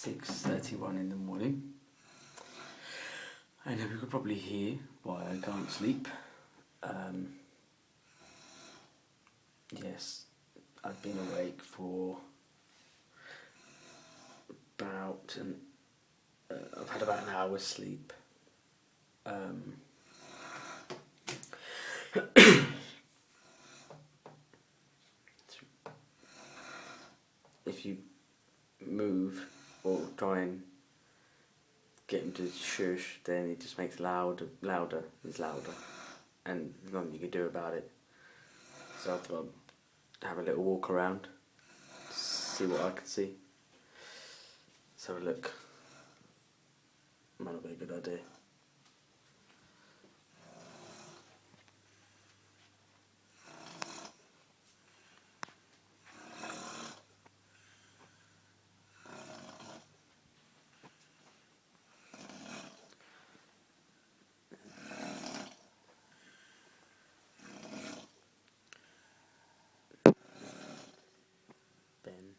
6:31 in the morning. I know you could probably hear why I can't sleep. Yes, I've been awake for I've had about an hour's sleep. If you move or try and get him to shush, then he just makes louder, and there's nothing you can do about it. So I've got to have a little walk around, see what I can see. Let's have a look. Might not be a good idea. Ben.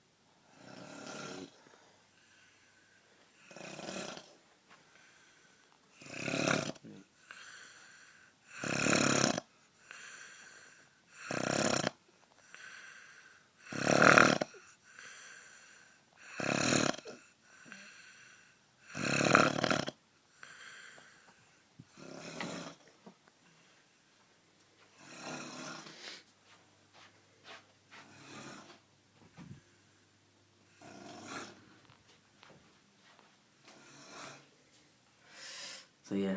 So yeah,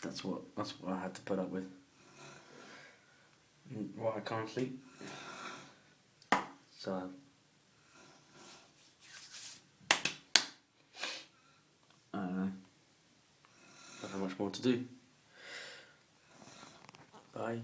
that's what I had to put up with. Why I can't sleep. So I don't know. I don't have much more to do. Bye.